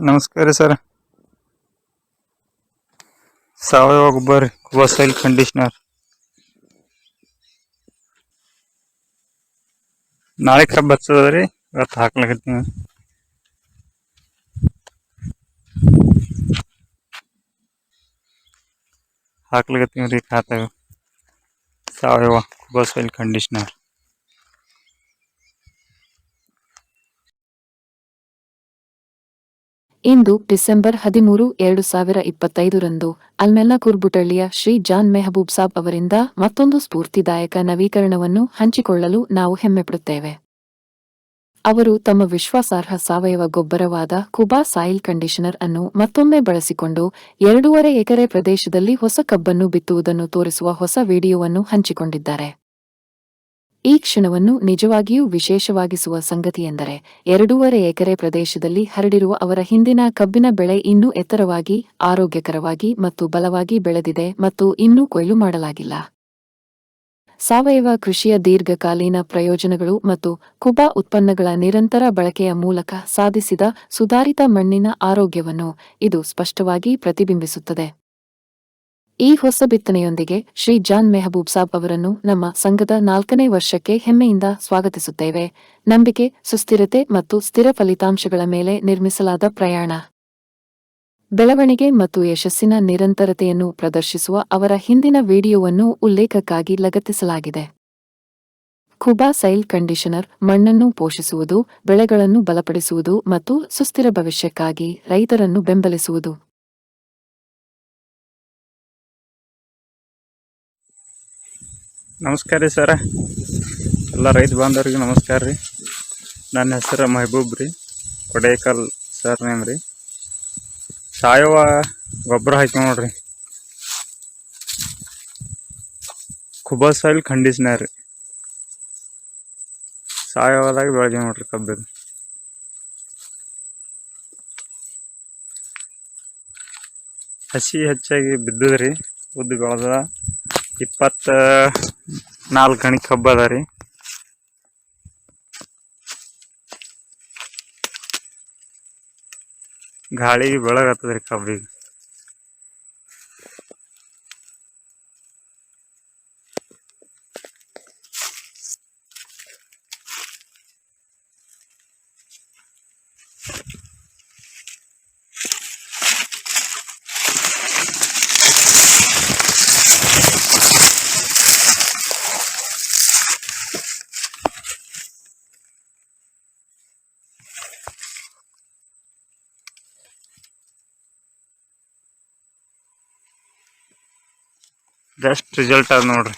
ನಮಸ್ಕಾರ ಸರ್. ಸಾವಯವ ಗೊಬ್ಬರ ಸಾಯಿಲ್ ಕಂಡೀಷನರ್ ನಾಳೆ ಕಬ್ಬು ಹಚ್ಚದ್ರಿ. ಇವತ್ತು ಹಾಕ್ಲಾಕತ್ತೀನಿ. ಹಾಕ್ಲಾಕತ್ತೀವಿ ಖಾತಾಗ ಸಾವಯವ ಸಾಯಿಲ್ ಕಂಡೀಷನರ್. ಇಂದು ಡಿಸೆಂಬರ್ 13, 2025ರಂದು ಅಲ್ಮೆಲ್ಲಾ ಕುರ್ಬುಟಳ್ಳಿಯ ಶ್ರೀ ಜಾನ್ ಮೆಹಬೂಬ್ ಸಾಬ್ ಅವರಿಂದ ಮತ್ತೊಂದು ಸ್ಫೂರ್ತಿದಾಯಕ ನವೀಕರಣವನ್ನು ಹಂಚಿಕೊಳ್ಳಲು ನಾವು ಹೆಮ್ಮೆಪಡುತ್ತೇವೆ. ಅವರು ತಮ್ಮ ವಿಶ್ವಾಸಾರ್ಹ ಸಾವಯವ ಗೊಬ್ಬರವಾದ ಕುಬಾ ಸಾಯಿಲ್ ಕಂಡೀಷನರ್ ಅನ್ನು ಮತ್ತೊಮ್ಮೆ ಬಳಸಿಕೊಂಡು 2.5 ಎಕರೆ ಪ್ರದೇಶದಲ್ಲಿ ಹೊಸ ಕಬ್ಬನ್ನು ಬಿತ್ತುವುದನ್ನು ತೋರಿಸುವ ಹೊಸ ವಿಡಿಯೋವನ್ನು ಹಂಚಿಕೊಂಡಿದ್ದಾರೆ. ಈ ಕ್ಷಣವನ್ನು ನಿಜವಾಗಿಯೂ ವಿಶೇಷವಾಗಿಸುವ ಸಂಗತಿಯೆಂದರೆ 2.5 ಎಕರೆ ಪ್ರದೇಶದಲ್ಲಿ ಹರಡಿರುವ ಅವರ ಹಿಂದಿನ ಕಬ್ಬಿನ ಬೆಳೆ ಇನ್ನೂ ಎತ್ತರವಾಗಿ, ಆರೋಗ್ಯಕರವಾಗಿ ಮತ್ತು ಬಲವಾಗಿ ಬೆಳೆದಿದೆ ಮತ್ತು ಇನ್ನೂ ಕೊಯ್ಲು ಮಾಡಲಾಗಿಲ್ಲ. ಸಾವಯವ ಕೃಷಿಯ ದೀರ್ಘಕಾಲೀನ ಪ್ರಯೋಜನಗಳು ಮತ್ತು ಕುಬಾ ಉತ್ಪನ್ನಗಳ ನಿರಂತರ ಬಳಕೆಯ ಮೂಲಕ ಸಾಧಿಸಿದ ಸುಧಾರಿತ ಮಣ್ಣಿನ ಆರೋಗ್ಯವನ್ನು ಇದು ಸ್ಪಷ್ಟವಾಗಿ ಪ್ರತಿಬಿಂಬಿಸುತ್ತದೆ. ಈ ಹೊಸ ಬಿತ್ತನೆಯೊಂದಿಗೆ ಶ್ರೀ ಜಾನ್ ಮೆಹಬೂಬ್ ಸಾಬ್ ಅವರನ್ನು ನಮ್ಮ ಸಂಘದ 4ನೇ ವರ್ಷಕ್ಕೆ ಹೆಮ್ಮೆಯಿಂದ ಸ್ವಾಗತಿಸುತ್ತೇವೆ. ನಂಬಿಕೆ, ಸುಸ್ಥಿರತೆ ಮತ್ತು ಸ್ಥಿರ ಫಲಿತಾಂಶಗಳ ಮೇಲೆ ನಿರ್ಮಿಸಲಾದ ಪ್ರಯಾಣ. ಬೆಳವಣಿಗೆ ಮತ್ತು ಯಶಸ್ಸಿನ ನಿರಂತರತೆಯನ್ನು ಪ್ರದರ್ಶಿಸುವ ಅವರ ಹಿಂದಿನ ವಿಡಿಯೋವನ್ನು ಉಲ್ಲೇಖಕ್ಕಾಗಿ ಲಗತ್ತಿಸಲಾಗಿದೆ. ಕುಬಾ ಸಾಯಿಲ್ ಕಂಡೀಷನರ್ ಮಣ್ಣನ್ನು ಪೋಷಿಸುವುದು, ಬೆಳೆಗಳನ್ನು ಬಲಪಡಿಸುವುದು ಮತ್ತು ಸುಸ್ಥಿರ ಭವಿಷ್ಯಕ್ಕಾಗಿ ರೈತರನ್ನು ಬೆಂಬಲಿಸುವುದು. ನಮಸ್ಕಾರ ರೀ ಸರ. ಎಲ್ಲ ರೈತ ಬಾಂಧವರಿಗೆ ನಮಸ್ಕಾರ ರೀ. ನನ್ನ ಹೆಸರು ಮೆಹಬೂಬ್ ರೀ, ಕೊಡೇಕಲ್ ಸರ್ ನೇಮ್ ರೀ. ಸಾವಯವ ಗೊಬ್ಬರ ಹಾಕಿ ನೋಡ್ರಿ, ಕುಬಾ ಸಾಯಿಲ್ ಕಂಡೀಷನರ್ ರೀ. ಸಾವಯವದಾಗ ಬೆಳೆದೀವಿ ನೋಡ್ರಿ ಕಬ್ಬಿಗೆ. ಹಸಿ ಹೆಚ್ಚಾಗಿ ಬಿದ್ದದ್ರಿ, ಉದ್ದು ಬೆಳೆದ 24 ಗಣಿ ಕಬ್ಬು ಅದ ರೀ. ಗಾಳಿಗೆ ಬೆಳಗತ್ತದ್ರಿ ಕಬ್ಬಿಗೆ. ಬೆಸ್ಟ್ ರಿಸಲ್ಟ್ ಅದ ನೋಡ್ರಿ.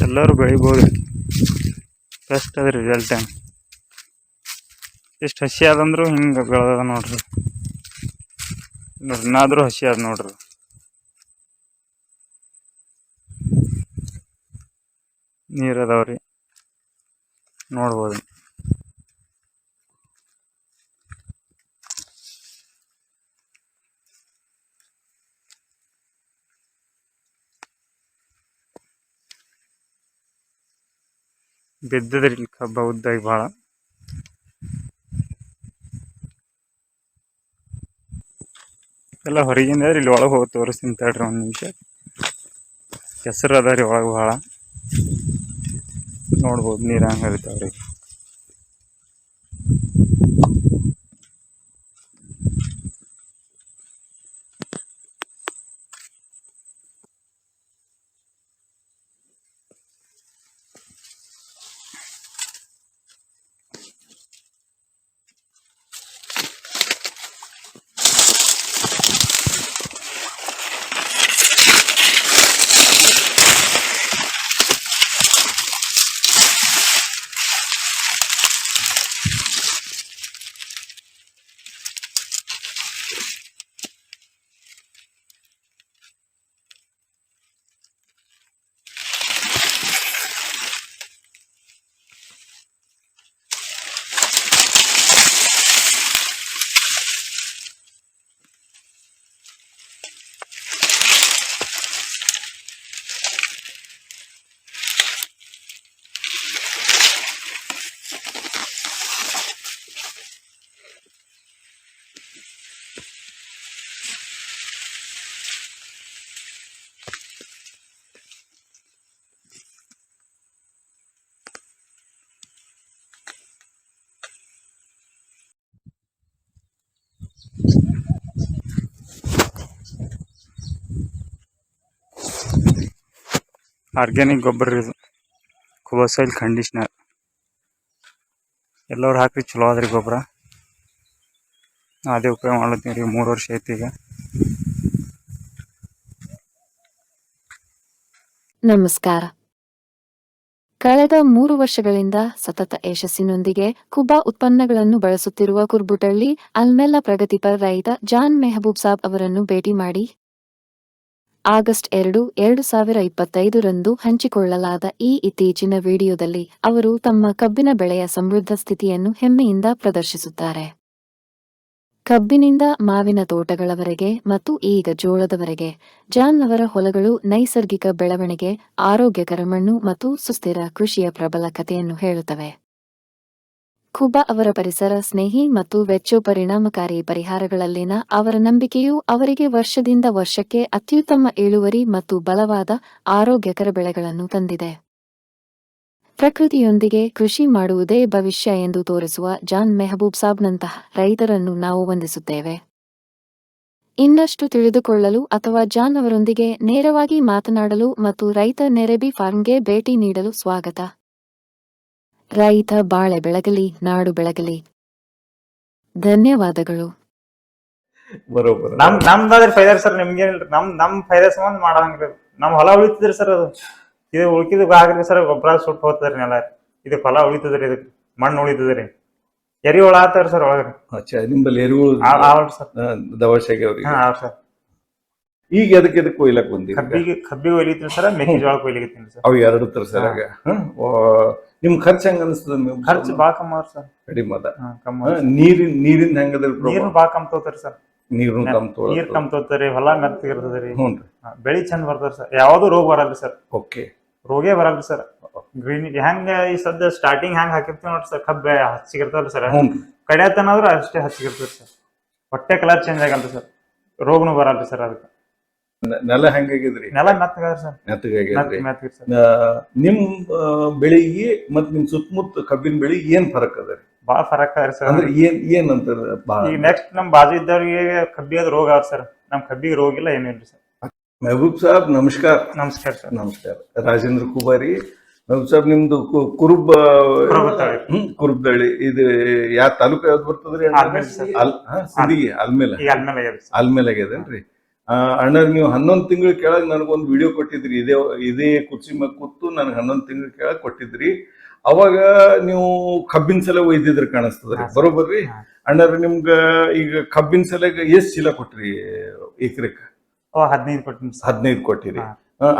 ಎಲ್ಲರೂ ಬೆಳಿಬೋದು. ಬೆಸ್ಟ್ ಅದ ರಿಸಲ್ಟ್. ಎಷ್ಟು ಹಸಿ ಆದಂದ್ರು ಹಿಂಗೆ ಬೆಳೆದ ನೋಡ್ರಿ. ಇನ್ನಾದ್ರೂ ಹಸಿ ಅದ ನೋಡ್ರಿ. ನೀರು ಅದಾವ್ರಿ, ನೋಡ್ಬೋದು. ಬಿದ್ದದ್ರಿ ಇಲ್ಲಿ ಕಬ್ಬ ಉದ್ದಾಗಿ ಭಾಳ. ಎಲ್ಲ ಹೊರಗಿಂದ ಇಲ್ಲಿ ಒಳಗೆ ಹೋಗಿ ತೋರಿಸ್ತೀನಿ ತಡ್ರಿ ಒಂದು ನಿಮಿಷ. ಕೆಸರು ಅದ ರೀ ಒಳಗೆ ಭಾಳ, ನೋಡ್ಬೋದು ನೀರು ಹಂಗೆ ಹರಿತಾವ್ರಿ. ಆರ್ಗ್ಯಾನಿಕ್ ಗೊಬ್ಬರ ರೀ ಇದು. ಕುಬಸೈಲ್ ಕಂಡೀಷ್ನರ್ ಎಲ್ಲರೂ ಹಾಕ್ರಿ, ಚಲೋ ಅದ್ರಿ ಗೊಬ್ಬರ. ಅದೇ ಉಪಯೋಗ ಮಾಡ್ಲತ್ತೀವಿ ರೀ, 3 ವರ್ಷ ಐತಿ ಈಗ. ನಮಸ್ಕಾರ. ಕಳೆದ 3 ವರ್ಷಗಳಿಂದ ಸತತ ಯಶಸ್ಸಿನೊಂದಿಗೆ ಕುಬಾ ಉತ್ಪನ್ನಗಳನ್ನು ಬಳಸುತ್ತಿರುವ ಕುರ್ಬುಟಳ್ಳಿ ಅಲ್ಮೆಲ್ಲ ಪ್ರಗತಿಪರ ರೈತ ಜಾನ್ ಮೆಹಬೂಬ್ ಸಾಬ್ ಅವರನ್ನು ಭೇಟಿ ಮಾಡಿ ಆಗಸ್ಟ್ 2, 2025 ರಂದು ಹಂಚಿಕೊಳ್ಳಲಾದ ಈ ಇತ್ತೀಚಿನ ವಿಡಿಯೋದಲ್ಲಿ ಅವರು ತಮ್ಮ ಕಬ್ಬಿನ ಬೆಳೆಯ ಸಮೃದ್ಧ ಸ್ಥಿತಿಯನ್ನು ಹೆಮ್ಮೆಯಿಂದ ಪ್ರದರ್ಶಿಸುತ್ತಾರೆ. ಕಬ್ಬಿನಿಂದ ಮಾವಿನ ತೋಟಗಳವರೆಗೆ ಮತ್ತು ಈಗ ಜೋಳದವರೆಗೆ ಜಾನ್ ಅವರ ಹೊಲಗಳು ನೈಸರ್ಗಿಕ ಬೆಳವಣಿಗೆ, ಆರೋಗ್ಯಕರ ಮಣ್ಣು ಮತ್ತು ಸುಸ್ಥಿರ ಕೃಷಿಯ ಪ್ರಬಲ ಕಥೆಯನ್ನು ಹೇಳುತ್ತವೆ. ಕುಬಾ ಅವರ ಪರಿಸರ ಸ್ನೇಹಿ ಮತ್ತು ವೆಚ್ಚ ಪರಿಣಾಮಕಾರಿ ಪರಿಹಾರಗಳಲ್ಲಿನ ಅವರ ನಂಬಿಕೆಯು ಅವರಿಗೆ ವರ್ಷದಿಂದ ವರ್ಷಕ್ಕೆ ಅತ್ಯುತ್ತಮ ಇಳುವರಿ ಮತ್ತು ಬಲವಾದ ಆರೋಗ್ಯಕರ ಬೆಳೆಗಳನ್ನು ತಂದಿದೆ. ಪ್ರಕೃತಿಯೊಂದಿಗೆ ಕೃಷಿ ಮಾಡುವುದೇ ಭವಿಷ್ಯ ಎಂದು ತೋರಿಸುವ ಜಾನ್ ಮೆಹಬೂಬ್ ಸಾಬ್ನಂತಹ ರೈತರನ್ನು ನಾವು ವಂದಿಸುತ್ತೇವೆ. ಇನ್ನಷ್ಟು ತಿಳಿದುಕೊಳ್ಳಲು ಅಥವಾ ಜಾನ್ ಅವರೊಂದಿಗೆ ನೇರವಾಗಿ ಮಾತನಾಡಲು ಮತ್ತು ರೈತ ನೆರೆಬಿ ಫಾರ್ಮ್ಗೆ ಭೇಟಿ ನೀಡಲು ಸ್ವಾಗತ. ರೈತ ಬಾಳೆ ಬೆಳಗಲಿ, ನಾಡು ಬೆಳಗಲಿ. ಧನ್ಯವಾದಗಳು. ಬರೋಬರ ನಮ್ದಾದ್ರೆ ಫೈದಾ ಸರ್, ನಿಮ್ಗೆ ನಮ್ ಫೈದಾ ಸಂಬಂಧ ಮಾಡಂಗ್ರಿ. ನಮ್ ಹೊಲ ಉಳಿತಿದ್ರಿ ಸರ್, ಅದು ಇದು ಉಳ್ಕಿದ್ ಆಗ್ರಿ ಸರ್. ಗೊಬ್ಬರ ಸುಟ್ಟು ಹೋಗ್ತದ್ರಿ ನೆಲ. ಇದು ಹೊಲ ಉಳಿತದ್ರಿ, ಇದಕ್ ಮಣ್ಣು ಉಳಿತದ್ರಿ, ಎರಿ ಹುಳ ಆತಾರ ಸರ್ ಒಳಗ್ರಿ. ನಿಂಬಲ್ಲಿ ಎರಿಹುಳು ಸರ್ ದವಸೆಗೆ ಅವ್ರಿಗೆ. ಸರ್ ಈಗ ಎದಕ್ಕೆ ಕೊಯ್ಲಕ್ ಬಂದಿ? ಕಬ್ಬಿಗೆ ಒಯ್ಲಿತ್ತೀನಿ ಸರ್, ಮೆಕ್ಕೆಜೋಳ ಕೊಯ್ಲಿಕತ್ತೀನಿ ಸರ್. ಅವು ಎರಡು ತರ ಸರ್. ಆಗ ನಿಮ್ ಖರ್ಚು ಹೆಂಗ ಅನಿಸ್ತದ? ಖರ್ಚು ಬಾಳ ಕಮ್ಮ ಸರ್. ಕಡಿಮೆ ಅದ. ನೀರಿನ ಹೆಂಗದ? ನೀರು ಬಾಳ ಕಮ್ ತಗೋತಾರ ಸರ್. ನೀರು ನೀರ್ ಕಮ್ ತಗೋತಾರಿ, ಹೊಲ ಮೆತ್ತಗಿರ್ತದ್ರಿ. ಹ್ಞೂ, ಬೆಳಿ ಚಂದ ಬರ್ತಾರ ಸರ್. ಯಾವ್ದು ರೋಗ ಬರಲ್ರಿ ಸರ್. ಓಕೆ, ರೋಗೇ ಬರಲ್ರಿ ಸರ್. ಗ್ರೀನ್ ಹೆಂಗ ಈ ಸದ್ಯ ಸ್ಟಾರ್ಟಿಂಗ್ ಹೆಂಗ್ ಹಾಕಿರ್ತೀವಿ ನೋಡ್ರಿ ಸರ್, ಕಬ್ಬ ಹಚ್ಚಿಗಿರ್ತಲ್ರಿ ಸರ್. ಕಡಿಯತನಾದ್ರೂ ಅಷ್ಟೇ ಹಚ್ಚಿಗಿರ್ತದೆ ಸರ್. ಹೊಟ್ಟೆ ಕಲರ್ ಚೇಂಜ್ ಆಗಲ್ರಿ ಸರ್, ರೋಗನು ಬರಲ್ರಿ ಸರ್. ಅದಕ್ಕೆ ನೆಲ ಹೆಂಗಾಗಿದ್ರಿ? ನೆಲ ಮೆತ್ತಗಾದ್ರಿ ಸರ್. ಮೆತ್ತಗಾಗಿದ್ರಿ. ನಿಮ್ ಬೆಳಿಗೆ ಮತ್ ನಿಮ್ ಸುತ್ತಮುತ್ತ ಕಬ್ಬಿನ ಬೆಳಿ ಏನ್ ಫರಕ್ ಅದ? ಬಾಳ ಫರಕ್ ಅದ್ರಿ ಸರ್. ಅಂದ್ರೆ ಏನ್ ಅಂತಾರ? ಈಗ ನೆಕ್ಸ್ಟ್ ನಮ್ ಬಾಜು ಇದ್ದವ್ರಿಗೆ ಕಬ್ಬಿಗೆ ರೋಗ ಆವ್ ಸರ್, ನಮ್ ಕಬ್ಬಿಗೆ ರೋಗ ಇಲ್ಲ, ಏನಿಲ್ರಿ ಸರ್. ಮೆಹಬೂಬ್ ಸಾಬ್ ನಮಸ್ಕಾರ. ನಮಸ್ಕಾರ ಸರ್. ನಮಸ್ಕಾರ. ರಾಜೇಂದ್ರ ಕುಬಾರಿ. ಮೆಹಬೂಬ್ ಸಾಬ್ ನಿಮ್ದು ಕುರುಬ್ದಳ್ಳಿ. ಇದು ಯಾವ ತಾಲೂಕು ಯಾವ್ದು ಬರ್ತದ್ರಿ? ಸಿಂದಗಿ ಆಲ್ಮೇಲೆ ಆಗ್ಯದೇನ್ರಿ? ಅಣ್ಣ, ನೀವು 11 ತಿಂಗಳ ಕೆಳಗ್ ನನಗೊಂದು ವಿಡಿಯೋ ಕೊಟ್ಟಿದ್ರಿ. ಇದೇ ಕುರ್ಚಿ ಮ್ಯಾಗ ಕೂತು ನನಗೆ 11 ತಿಂಗಳ ಕೆಳಗ್ ಕೊಟ್ಟಿದ್ರಿ. ಅವಾಗ ನೀವು ಕಬ್ಬಿನ ಸಲ ಒಯ್ದಿದ್ರಿ ಕಾಣಿಸ್ತದ್ರಿ. ಬರೋಬರ್ರಿ ಅಣ್ಣಾರ? ನಿಮ್ಗ ಈಗ ಕಬ್ಬಿನ ಸಲಗ ಎಷ್ಟ್ ಚೀಲ ಕೊಟ್ರಿ ಎಕರೆಕ್? 15 ಕೊಟ್ಟಿರಿ.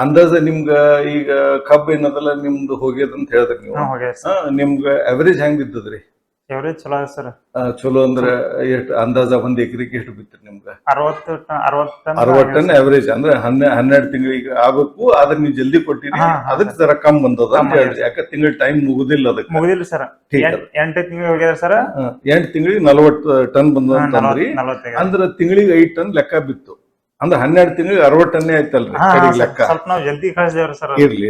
ಅಂದಾಜ ನಿಮ್ಗ ಈಗ ಕಬ್ಬ ಏನದಲ್ಲ ನಿಮ್ದು ಹೋಗ್ಯದಂತ ಹೇಳಿದ್ರಿ ನೀವು. ನಿಮ್ಗ ಅವರೇಜ್ ಹೆಂಗ್ ಬಿದ್ದದ್ರಿ? ಎವರೇಜ್ ಚಲೋ ಅದ ಸರ್. ಚಲೋ ಅಂದ್ರ ಎಷ್ಟು ಅಂದಾಜ ಒಂದ್ ಎಕರೆಗೆ ಎಷ್ಟು ಬಿತ್ರಿ ನಿಮ್ಗ? 60 ಟನ್ ಅವರೇಜ್. ಅಂದ್ರೆ 12 ತಿಂಗಳಿಗೆ ಆಗ್ಬೇಕು. ಆದ್ರೆ ನೀವು ಜಲ್ದಿ ಕೊಟ್ಟಿರಿ, ಅದಕ್ಕೆ ಜರ ಕಮ್ ಬಂದದ ಅಂತ ಹೇಳಿ. ಯಾಕ ತಿಂಗಳ ಟೈಮ್ ಮುಗುದಿಲ್ಲ, ಅದಕ್ಕೆ ಮುಗುದಿಲ್ಲ ಸರ್. 8 ತಿಂಗಳಿಗೆ ಹೋಗ್ಯಾರ ಸರ್. 8 ತಿಂಗಳಿಗೆ 40 ಟನ್ ಬಂದ ಅಂತಂದ್ರಿ. ಅಂದ್ರ ತಿಂಗಳಿಗೆ 5 ಟನ್ ಲೆಕ್ಕ ಬಿತ್ತು. ಅಂದ್ರೆ 12 ತಿಂಗಳಿಗೆ 60 ಟನ್ನೇ ಆಯ್ತಲ್ರಿ ಲೆಕ್ಕ. ಸ್ವಲ್ಪ ನಾವು ಜಲ್ದಿ ಕಳಿಸಿದೇವ್ರಿ ಸರ್. ಇರ್ಲಿ.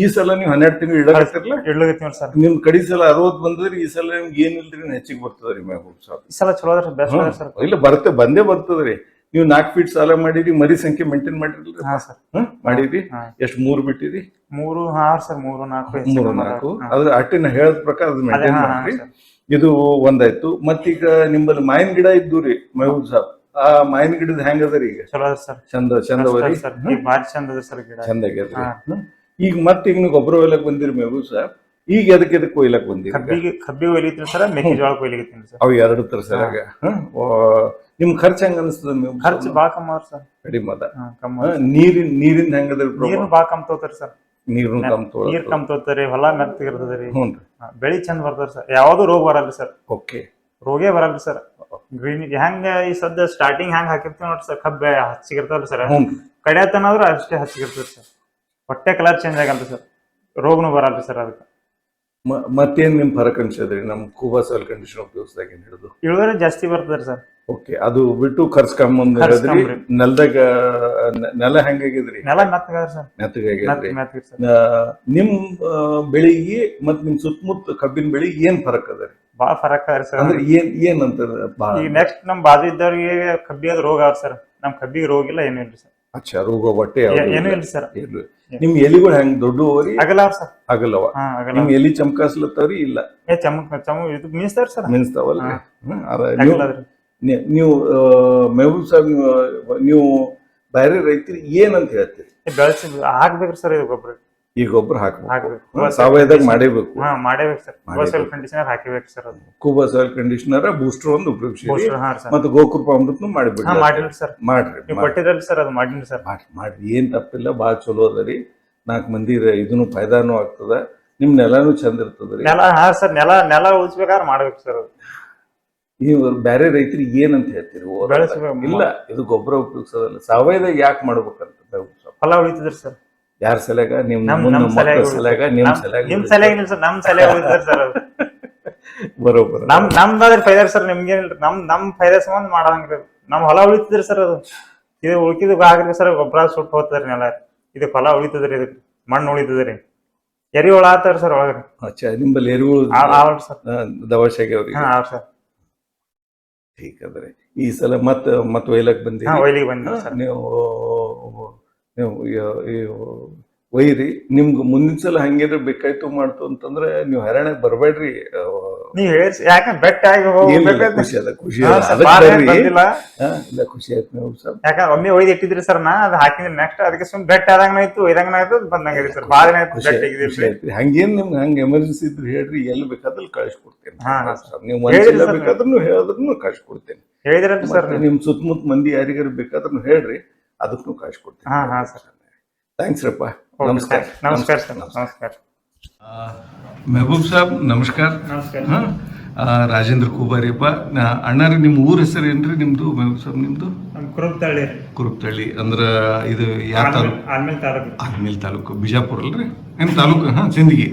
ಈ ಸಲ ನೀವು 12 ತಿಂಗಳು ಇಡಕತ್ತಿರ್ಲ ಸರ್. ನಿಮ್ ಕಡಿ ಸಲ 60 ಬಂದ್ರಿ, ಈ ಸಲ ನಿಮ್ಗೆ ಏನಿಲ್ರಿ ಹೆಚ್ಚಿಗೆ ಬರ್ತದ್ರಿ ಮೆಹಬೂಬ್ ಸಾಬ್. ಈ ಸಲ ಚಲೋ ಅದ್ರಿ, ಬೆಸ್ಟ್ ಅದ ಸರ್. ಇಲ್ಲ, ಬಂದೇ ಬರ್ತದ್ರಿ. ನೀವು 4 ಫೀಟ್ ಸಾಲ ಮಾಡಿರಿ, ಮರಿ ಸಂಖ್ಯೆ ಮೇಂಟೈನ್ ಮಾಡಿರ್ಲಿ. ಮಾಡಿರಿ. ಎಷ್ಟು 3 ಬಿಟ್ಟಿರಿ? 3 ಸರ್. 3-4 ಅದ್ರ ಅಟ್ಟಿನ ಹೇಳದ ಪ್ರಕಾರ ಅದು ಮೇಂಟೈನ್ ಮಾಡ್ರಿ. ಇದು ಒಂದಾಯ್ತು. ಮತ್ತೀಗ ನಿಮ್ಮಲ್ಲಿ ಮಾವಿನ ಗಿಡ ಇದ್ದು ರೀ ಮೆಹಬೂಬ್ ಸಾಬ್, ಆ ಮಾವಿನ ಗಿಡದ ಹೆಂಗ ಅದರಿ ಈಗ? ಚಲೋ ಅದ ಸರ್. ಚಂದವರಿ. ಬಾರಿ ಚಂದ ಅದ ಸರ್ ಗಿಡ. ಚಂದ ಆಗ್ಯದ್ರಿ. ಈಗ ಮತ್ತೀಗ ನೀವು ಗೊಬ್ಬರ ಒಯ್ಲಕ್ ಬಂದಿರಿ ಮೆಹಬೂಬ್ ಸಾಬ್. ಈಗ ಎದಕ್ಕೆ ಕೊಯ್ಲಕ್ ಬಂದಿರಿ? ಕಬ್ಬಿಗೆ ಒಯ್ಲಿತ್ತೀನಿ ಸರ್, ಮೆಕ್ಕೆಜೋಳ ಕೊಯ್ಲಿಕತ್ತೀನಿ ಸರ್. ಅವು ಎರಡು ತರ ಸರ್. ಆಗ ನಿಮ್ ಖರ್ಚು ಹೆಂಗ ಅನಿಸ್ತದ? ಖರ್ಚು ಬಾಳ ಕಮ್ಮ ಅದ ಸರ್. ಕಡಿಮೆ ಅದ. ನೀರಿನ ಹೆಂಗದ? ನೀರು ಬಾಳ ಕಮ್ ತಗೋತಾರ ಸರ್. ನೀರು ಕಮ್ ತಗೋತಾರಿ, ಹೊಲ ಮೆತ್ತಗಿರ್ತದ್ರಿ. ಹ್ಞೂ, ಬೆಳಿ ಚಂದ ಬರ್ತಾರ ಸರ್. ಯಾವ್ದು ರೋಗ ಬರಲ್ರಿ ಸರ್. ಓಕೆ, ರೋಗೇ ಬರಲ್ರಿ ಸರ್. ಗ್ರೀನ್ ಹೆಂಗ ಈ ಸದ್ಯ ಸ್ಟಾರ್ಟಿಂಗ್ ಹೆಂಗ್ ಹಾಕಿರ್ತೀವಿ ನೋಡ್ರಿ ಸರ್, ಕಬ್ಬ ಹಚ್ಚಿಗಿರ್ತಲ್ರಿ ಸರ್. ಕಡಿಯತನಾದ್ರೂ ಅಷ್ಟೇ ಹಚ್ಚಿಗಿರ್ತದೆ ಸರ್. ಹೊಟ್ಟೆ ಕಲರ್ ಚೇಂಜ್ ಆಗಲ್ರಿ ಸರ್, ರೋಗನು ಬರಲ್ರಿ ಸರ್. ಅದಕ್ಕೆ ಮತ್ತೇನ್ ನಿಮ್ ಫರಕ್ ಅನ್ಸದ್ರಿ ನಮ್ ಕೂಬಾ ಸಾಯಿಲ್ ಕಂಡೀಷನ್ ಉಪಯೋಗಿಸಿದಾಗ? ಏನ್ ಹಿಡಿದು ಇಳುವರಿ ಜಾಸ್ತಿ ಬರ್ತದ್ರಿ ಸರ್. ಓಕೆ, ಅದು ಬಿಟ್ಟು ಖರ್ಚು ಕಮ್ಮಿ ಅಂತ ಹೇಳಿದ್ರಿ. ನೆಲದಾಗ ನೆಲ ಹೆಂಗಾಗಿದ್ರಿ? ನೆಲ ಮೆತ್ತಗಾದ್ರಿ ಸರ್. ಮೆತ್ತಗಾಗಿದ್ರಿ. ನಿಮ್ ಬೆಳಿಗೆ ಮತ್ ನಿಮ್ ಸುತ್ತಮುತ್ತ ಕಬ್ಬಿನ ಬೆಳಿಗೆ ಏನ್ ಫರಕ್ ಅದ? ಬಾಳ ಫರಕ್ ಅದ್ರಿ ಸರ್. ಅಂದ್ರೆ ಏನ್ ಅಂತ? ಈಗ ನೆಕ್ಸ್ಟ್ ನಮ್ ಬಾಜು ಇದ್ದವ್ರಿಗೆ ಕಬ್ಬಿಗೆ ರೋಗ ಆವ್ ಸರ್, ನಮ್ ಕಬ್ಬಿಗೆ ರೋಗ ಇಲ್ಲ, ಏನಿಲ್ರಿ ಸರ್. ಅಚ್ಚಾ, ರೋಗ ಬಟ್ಟೆ ಏನು ಇಲ್ರಿ ಸರ್. ನಿಮ್ ಎಲಿಗಳು ಹೆಂಗ್ ದೊಡ್ಡವರಿ ಆಗಲ್ಲ ಸರ್. ಆಗಲ್ಲವ? ಹಾ ಆಗಲ್ಲ. ನಿಮ್ ಎಲಿ ಚಮಕಾಸ್ಲತ್ತವ್ರಿ? ಇಲ್ಲ ಚಮಕ್ ಇದು ಮೀನ್ಸ್ತಾರ ಸರ್. ಮಿನ್ಸ್ತಾವಲ್ರಿ? ಆಗಲ್ಲ ರೀ. ನೀವು ಮೆಹಬೂಬ್ ಸಾಬ್ ನೀವು ಬೇರೆ ರೈತರಿಗೆ ಏನಂತ ಹೇಳ್ತೀರಿ? ಬೆಳೆಸಿ ಹಾಕ್ಬೇಕ್ರಿ ಸರ್ ಇದು ಗೊಬ್ಬರ. ಈ ಗೊಬ್ಬರ ಹಾಕ್ಬೇಕು, ಹಾಕ್ಬೇಕು. ಸಾವಯವದಾಗ ಮಾಡೇಬೇಕು. ಮಾಡೇಬೇಕು ಸರ್. ಸೋil ಕಂಡೀಷನರ್ ಹಾಕಿಬೇಕು ಸರ್. ಅದು ಕೂಬಾ ಸಾಯಿಲ್ ಕಂಡೀಷನರ್ ಬೂಸ್ಟರ್ ಒಂದು ಉಪಯೋಗಿಸಿ, ಹಾ ಸರ್. ಮತ್ತೆ ಗೋಕೃಪ ಅಮೃತನು ಮಾಡಿಬಿಡಿ. ಮಾಡಿರಿ ಸರ್. ಮಾಡ್ರಿ ನೀವು ಕೊಟ್ಟಿದ್ರಲ್ಲ ಸರ್, ಅದು ಮಾಡಿನಿ ಸರ್. ಮಾಡ್ರಿ, ಏನ್ ತಪ್ಪಿಲ್ಲ, ಭಾಳ ಚಲೋ ಅದರಿ. 4 ಮಂದಿ ಇದನ್ನು ಫಾಯ್ದಾನು ಆಗ್ತದ, ನಿಮ್ ನೆಲಾನು ಚಂದ ಇರ್ತದ್ರಿ. ನೆಲ ಸರ್, ನೆಲ ಉಳಿಸ್ಬೇಕಾದ್ರೆ ಮಾಡ್ಬೇಕು ಸರ್. ಅದು ನೀವು ಬೇರೆ ರೈತರಿಗೆ ಏನಂತ ಹೇಳ್ತೀರಿ? ಇಲ್ಲ, ಇದು ಗೊಬ್ಬರ ಉಪಯೋಗಿಸೋದಲ್ಲ, ಸಾವಯವದಾಗ ಯಾಕೆ ಮಾಡ್ಬೇಕಂತ? ಫಲ ಉಳಿತಿದ್ರಿ ಸರ್. ಯಾರ ಸಲಗ? ನಿಮ್ ಸಲಗ? ನಿಮ್ ಸಲಗ ಸರ್, ನಮ್ ಸಲಗ ಉಳಿತದ್ರಿ ಸರ್. ಅದು ಬರೋಬರ. ನಮ್ದಾದ್ರೆ ಫೈದಾ ಸರ್. ನಿಮ್ಗೇನಿಲ್ರಿ, ನಮ್ ಫೈದಾ ಸಂಬಂಧ ಮಾಡಂಗ್ರಿ. ನಮ್ ಹೊಲ ಉಳಿತಿದ್ರಿ ಸರ್. ಅದು ಇದು ಉಳ್ಕಿದ್ ಆಗ್ರಿ ಸರ್. ಗೊಬ್ಬರ ಸುಟ್ಟು ಹೋಗ್ತದ್ರಿ ನೆಲ. ಇದು ಫಲ ಉಳಿತದ್ರಿ, ಇದಕ್ಕೆ ಮಣ್ಣು ಉಳಿತದ್ರಿ. ಎರಿಹುಳ ಆತಾರ ಸರ್ ಒಳಗ್ರಿ. ನಿಂಬಲ್ಲಿ ಎರಿಹುಳ ಸರ್ ದವಶಾಗಿ ಅವ್ರಿಗೆ? ಸರ್. ಠೀಕ್ ಅದ್ರಿ. ಈ ಸಲ ಮತ್ ಒಯ್ಲಕ್ ಬಂದಿ? ಒಯ್ಲಿಗೆ ಬಂದ ಸರ್. ನೀವು ಒಯ್ರಿ. ನಿಮ್ಗೆ ಮುಂದಿನ ಸಲ ಹಂಗೇನ್ರ ಬೇಕಾಯ್ತು ಮಾಡ್ತು ಅಂತಂದ್ರೆ ನೀವು ಹೈರಾಣಾಗ ಬರ್ಬೇಡ್ರಿ. ನೀವ್ ಹೇಳಿ ಯಾಕಂದ್ರೆ ಬೆಟ್ಟ ಆಗಿ ಖುಷಿ ಅದ, ಖುಷಿ ಇಲ್ಲ ಖುಷಿ ಆಯ್ತು ಮೆಹಬೂಬ್ ಸಾಬ್. ಯಾಕಂದ್ರೆ ಒಮ್ಮೆ ಒಯ್ದು ಇಟ್ಟಿದ್ರಿ ಸರ್. ಅದು ಹಾಕಿದ್ರಿ ನೆಕ್ಸ್ಟ್ ಅದಕ್ಕೆ ಸುಮ್ ಬೆಟ್ಟ ಆದಂಗ ಆಯ್ತು, ಒಯ್ದಂಗ ಆಯ್ತು, ಬಂದಂಗ ಸರ್. ಭಾಳ ದಿನ ಆಯ್ತು ಬೆಟ್ಟ ಆಗಿದ್ರಿ. ಹಂಗೇನ್ ನಿಮ್ಗೆ ಹಂಗ ಎಮರ್ಜೆನ್ಸಿ ಇದ್ರೆ ಹೇಳ್ರಿ, ಎಲ್ಲಿ ಬೇಕಾದ್ರೂ ಕಳಿಸ್ಕೊಡ್ತೇನೆ. ನೀವು ಮನಸ್ಸಿಲ್ಲ ಬೇಕಾದ್ರೂ ಹೇಳಿದ್ರು ಕಳಿಸ್ಕೊಡ್ತೇನೆ. ಹೇಳಿದ್ರಲ್ರಿ ಸರ್. ನಿಮ್ ಸುತ್ತಮುತ್ತ ಮಂದಿ ಯಾರಿಗಾರು ಬೇಕಾದ್ರೂ ಹೇಳ್ರಿ, ಅದಕ್ಕೂ ಕಳಿಸ್ಕೊಡ್ತೇನೆ. ಥ್ಯಾಂಕ್ಸ್ ರಪ್ಪ. ನಮಸ್ಕಾರ. ನಮಸ್ಕಾರ ಸರ್. ನಮಸ್ಕಾರ ಮೆಹಬೂಬ್ ಸಾಬ್. ನಮಸ್ಕಾರ. ರಾಜೇಂದ್ರ ಕೂಬಾರಿಯಪ್ಪ. ಅಣ್ಣಾರಿ, ನಿಮ್ಮ ಊರ ಹೆಸರು ಏನ್ರಿ ನಿಮ್ದು ಮೆಹಬೂಬ್ ಸಾಬ್? ನಿಮ್ದು ಕುರುಪ್ತಳ್ಳಿ. ಅಂದ್ರ ಇದು ಯಾವ ತಾಲೂಕು? ಆಲ್ಮೇಲ್ ತಾಲೂಕು, ಬಿಜಾಪುರ ಅಲ್ರಿ? ಏನ್ ತಾಲೂಕು? ಸಿಂದಗಿ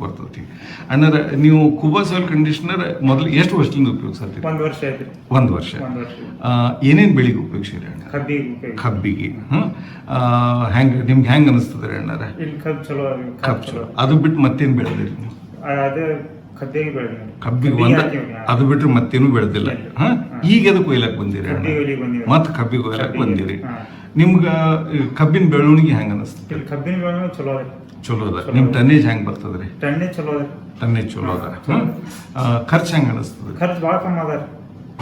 ಬರ್ತೈತಿ. ಅಣ್ಣಾರ, ನೀವು ಕೂಬಾ ಸಾಯಿಲ್ ಕಂಡೀಷನರ್ ಮೊದಲು ಎಷ್ಟು ವರ್ಷದಿಂದ ಉಪಯೋಗಿಸ್ತೀರಿ? 1 ವರ್ಷ ಆಯ್ತು. 1 ವರ್ಷ. ಏನೇನ್ ಬೆಳಿಗ್ಗೆ ಉಪಯೋಗಿಸಿರಿ ಅಣ್ಣ? ಕಬ್ಬಿಗೆ. ನಿಮ್ಗೆ ಹೆಂಗ್ ಅನಿಸ್ತದ್ರಿ ಅಣ್ಣಾರ? ಕಬ್ಬು ಚಲೋ. ಅದು ಬಿಟ್ಟು ಮತ್ತೇನ್ ಬೆಳೆದಿರಿ ನೀವು? ಕಬ್ಬಿಗೆ ಅದು ಬಿಟ್ರೆ ಮತ್ತೇನು ಬೆಳೆದಿಲ್ಲ. ಈಗ ಅದಕ್ಕೆ ಒಯ್ಲಕ್ ಬಂದಿರಿ? ಮತ್ ಕಬ್ಬಿಗೆ ಒಯ್ಲಕ್ ಬಂದಿರಿ. ನಿಮ್ಗ ಕಬ್ಬಿನ ಬೆಳವಣಿಗೆ ಹೆಂಗ ಅನಿಸ್ತದೆ? ಕಬ್ಬಿನ ಬೆಳವಣಿಗೆ ಚಲೋ ಅದ. ನಿಮ್ ಟನ್ನೇಜ್ ಹೆಂಗ್ ಬರ್ತದ್ರಿ? ಟನ್ನೇಜ್ ಚಲೋ ಅದ. ಖರ್ಚು ಹೆಂಗ ಅನಿಸ್ತದೆ? ಖರ್ಚು ಭಾಳ ಕಮ್ಮಿ ಅದ.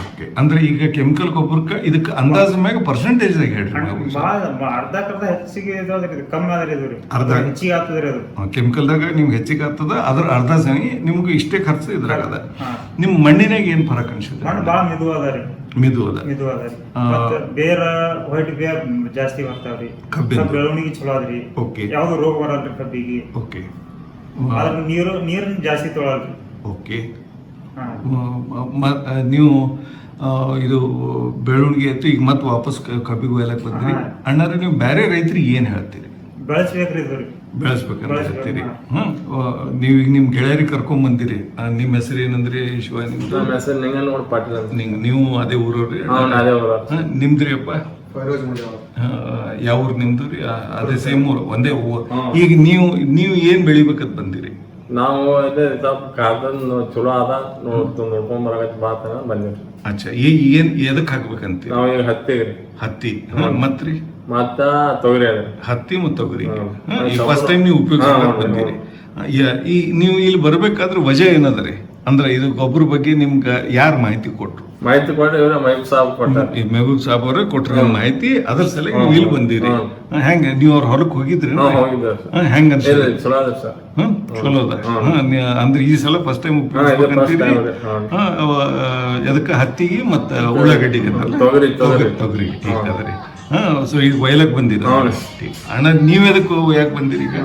ಓಕೆ. ಅಂದ್ರೆ ಈಗ ಕೆಮಿಕಲ್ ಗೊಬ್ಬರಕ್ಕೆ ಇದಕ್ಕೆ ಅಂದಾಜು ಮ್ಯಾಗ ಪರ್ಸೆಂಟೇಜ್ ಹೇಳ್ರಿ. ಅರ್ಧಕ್ಕರ್ಧ ಹೆಚ್ಚಿಗೆ ಕಮ್ಮಿ ಆದ್ರಿ. ಅರ್ಧ ಹೆಚ್ಚಿಗೆ ಆಗ್ತದ್ರಿ. ಅದು ಕೆಮಿಕಲ್ದಾಗ ನಿಮ್ಗೆ ಹೆಚ್ಚಿಗೆ ಆಗ್ತದ, ಅದ್ರ ಅರ್ಧ ಸರಿ ನಿಮ್ಗೆ ಇಷ್ಟೇ ಖರ್ಚು ಇದ್ರಾಗದ. ನಿಮ್ ಮಣ್ಣಿನಾಗ ಏನ್ ಫರಕ್ ಅನ್ಸುತ್ತೆ? ಮಣ್ಣು ಭಾಳ ಮಿದು ಅದ ರೀ. ಮಿದು ಅದ. ಬೇರ ವೈಟ್ ಬೇರ್ ಜಾಸ್ತಿ ಬರ್ತಾವ್ರಿ. ಕಬ್ಬಿನ ಬೆಳವಣಿಗೆ ಚಲೋ ಅದ್ರಿ. ಯಾವ್ದು ರೋಗ ಬರಲ್ರಿ ಕಬ್ಬಿಗೆ. ಓಕೆ. ನೀರನ್ನ ಜಾಸ್ತಿ ತೊಳಲ್ರಿ. ಓಕೆ. ನೀವು ಇದು ಬೆಳವಣಿಗೆ ಆಯ್ತು, ಈಗ ಮತ್ತೆ ವಾಪಸ್ ಕಬ್ಬಿಗೆ ಒಯ್ಲಕ್ ಬಂದ್ರಿ. ಅಣ್ಣಾರ, ನೀವು ಬೇರೆ ರೈತರಿಗೆ ಏನ್ ಹೇಳ್ತೀರಿ? ಬೆಳೆಸ್ಬೇಕಂತ ಹೇಳ್ತೀರಿ. ನೀವು ಈಗ ನಿಮ್ ಗೆಳೆಯರಿಗೆ ಕರ್ಕೊಂಡ್ ಬಂದಿರಿ. ನಿಮ್ಮ ಹೆಸರು ಏನಂದ್ರಿ? ಶಿವ. ನೀವು ಅದೇ ಊರವ್ರಿ? ನಿಮ್ದ್ರಿ ಅಪ್ಪ? ಯಾವ ಊರು ನಿಮ್ದು ರೀ? ಅದೇ ಸೇಮ್ ಊರು, ಒಂದೇ ಊರು. ಈಗ ನೀವು ಏನ್ ಬೆಳಿಬೇಕಂತ ಬಂದಿರಿ? ನಾವು ಚಲೋ ಅದ ನೋಡ್ಕೊಂಡ್ ಬರಕತ್ ಬಾತ ಬಂದಿವ್ರಿ. ಅಚ್ಚಾ, ಏನ್ ಎದಕ್ ಹಾಕ್ಬೇಕಂತ? ನಾವ್ ಈಗ ಹತ್ತಿ ಮತ್ರಿ ಮತ್ತ ತೊಗರಿ ಅದ. ಹತ್ತಿ ಮತ್ತು ತೊಗರಿ ಫಸ್ಟ್ ಟೈಮ್ ನೀವು ಉಪಯೋಗಿಸ್ಕೊಂಡ್ ಬಂದಿರಿ. ನೀವು ಇಲ್ಲಿ ಬರ್ಬೇಕಾದ್ರೆ ವಜೆ ಏನದ್ರಿ? ಅಂದ್ರೆ ಇದು ಗೊಬ್ಬರ ಬಗ್ಗೆ ನಿಮ್ಗೆ ಯಾರು ಮಾಹಿತಿ ಕೊಟ್ರು? ಮಾಹಿತಿ ಕೊಟ್ರಿ ಮೆಹಬೂಬ್ ಸಾಬ್ ಕೊಟ್ಟಾರ. ಮೆಹಬೂಬ್ ಸಾಬ್ ಅವ್ರೆ ಕೊಟ್ರ ಮಾಹಿತಿ. ಅದ್ರ ಸಲ ನೀವು ಇಲ್ಲಿ ಬಂದಿರಿ. ಹೆಂಗ ನೀವು ಅವ್ರ ಹೊಲಕ್ ಹೋಗಿದ್ರಿ? ಹೆಂಗ ಅನ್ಸಿದ್ರಿ? ಚಲೋ ಅದ. ಅಂದ್ರೆ ಈ ಸಲ ಫಸ್ಟ್ ಟೈಮ್ ಉಪಯೋಗಿಸ್ಬೇಕಂತೀರಿ. ಅದಕ್ಕೆ ಹತ್ತಿಗೆ ಮತ್ತ ಉಳ್ಳಾಗಡ್ಡಿಗೆ ತೊಗರಿಗೆ ಟೀಕ್ ಅದರಿ. ಸೊ ಈಗ ಒಯ್ಲಕ್ ಬಂದಿರ ಅಣ್ಣ. ನೀವ್ ಎದಕ್ಕೆ ಯಾಕೆ ಬಂದಿರಿ? ಈಗ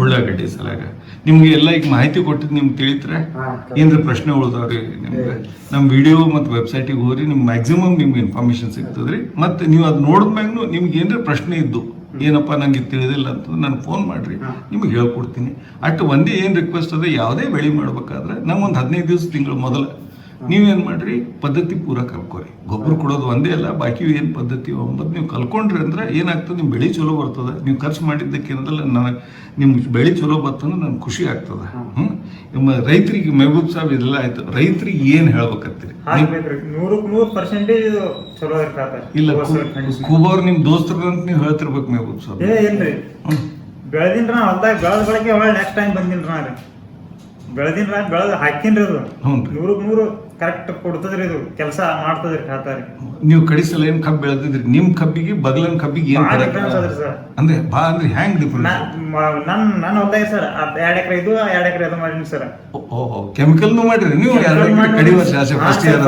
ಉಳ್ಳಾಗಡ್ಡಿ ಸಲಾಗ ನಿಮ್ಗೆ ಎಲ್ಲ ಈಗ ಮಾಹಿತಿ ಕೊಟ್ಟಿದ್ ನಿಮ್ಗೆ ತಿಳಿತ್ರೆ ಏನ್ರ ಪ್ರಶ್ನೆ ಉಳ್ದಾವ್ರಿ ನಿಮ್ಗೆ? ನಮ್ ವಿಡಿಯೋ ಮತ್ತು ವೆಬ್ಸೈಟಿಗೆ ಹೋಗ್ರಿ, ನಿಮ್ಗೆ ಮ್ಯಾಕ್ಸಿಮಮ್ ನಿಮ್ಗೆ ಇನ್ಫಾರ್ಮೇಶನ್ ಸಿಗ್ತದ್ರಿ. ಮತ್ತೆ ನೀವು ಅದು ನೋಡಿದ್ಮ್ಯಾಗ ನಿಮ್ಗೆ ಏನ್ರ ಪ್ರಶ್ನೆ ಇದ್ದು, ಏನಪ್ಪ ನಂಗೆ ತಿಳಿದಿಲ್ಲ ಅಂತ ನಾನು ಫೋನ್ ಮಾಡ್ರಿ, ನಿಮ್ಗೆ ಹೇಳ್ಕೊಡ್ತೀನಿ. ಅಟ್ ಒಂದೇ ಏನು ರಿಕ್ವೆಸ್ಟ್ ಅದ, ಯಾವುದೇ ಬೆಳೆ ಮಾಡ್ಬೇಕಾದ್ರೆ ನಮ್ಗೊಂದು 15 ದಿವಸ ತಿಂಗಳು ಮೊದಲು ನೀವೇನ್ ಮಾಡ್ರಿ ಪದ್ಧತಿ ಪೂರ ಕಲ್ಕೋರಿ. ಗೊಬ್ಬರ ಕೊಡೋದು ಒಂದೇ ಅಲ್ಲ, ಬಾಕಿ ಏನ್ ಪದ್ಧತಿ ಅಂಬದು ನೀವು ಕಲ್ಕೊಂಡ್ರಿ ಅಂದ್ರೆ ಏನಾಗ್ತದೆ, ನಿಮ್ ಬೆಳೆ ಚಲೋ ಬರ್ತದೆ. ನೀವು ಖರ್ಚು ಮಾಡಿದ್ದಕ್ಕೆ ಏನದಲ್ಲ, ನಿಮ್ ಬೆಳೆ ಚಲೋ ಬರ್ತಂದ್ರೆ ನನ್ಗೆ ಖುಷಿ ಆಗ್ತದ. ನಿಮ್ಮ ರೈತರಿಗೆ ಮೆಹಬೂಬ್ ಸಾಬ್ ಇದೆಲ್ಲ ಆಯ್ತು, ರೈತರಿಗೆ ಏನ್ ಹೇಳ್ಬೇಕತ್ತೀರಿ? 100% ಚಲೋ ಇರ್ತಾರ. ಇಲ್ಲ ಕೂಬವ್ರು ನಿಮ್ ದೋಸ್ತರು ಅಂತ ನೀವು ಹೇಳ್ತಿರ್ಬೇಕು ಮೆಹಬೂಬ್ ಸಾಬ್. ಇಲ್ರಿ ಬೆಳೆದಿನ್ರ ಹೊಲ್ದಾಗ ಬೆಳೆದ ಬಳಕೆ ಹೊಳ್ಳಿ ನೆಕ್ಸ್ಟ್ ಟೈಮ್ ಬಂದಿನ್ರ ರೀ. ಬೆಳೆದ ಹಾಕಿನ್ರಿ ಅದು 100% ಕರೆಕ್ಟ್ ಕೊಡ್ತದ್ರಿ. ಇದು ಕೆಲಸ ಮಾಡ್ತದ್ರಿ ಖಾತಾರಿ. ನೀವು ಕಡಿಸಲ ಏನ್ ಕಬ್ಬು ಬೆಳೆದಿದ್ರಿ, ನಿಮ್ ಕಬ್ಬಿಗೆ ಬಗಲನ್ ಕಬ್ಬಿಗೆ ಏನ್ ಅಂದ್ರೆ ಅಂದ್ರೆ ಹ್ಯಾಂಗ್ ಡಿಫ್ರೆನ್ಸ್? ನನ್ನ ಹೊಲ್ದಾಗ ಸರ್ 2 ಎಕರೆ ಇದು 2 ಎಕರೆ ಅದು ಮಾಡಿನಿ ಸರ್. ಓಹೋ ಕೆಮಿಕಲ್ ಮಾಡಿರಿ ನೀವು? ಕಡಿ ವರ್ಷ ಫಸ್ಟ್ ಇಯರ್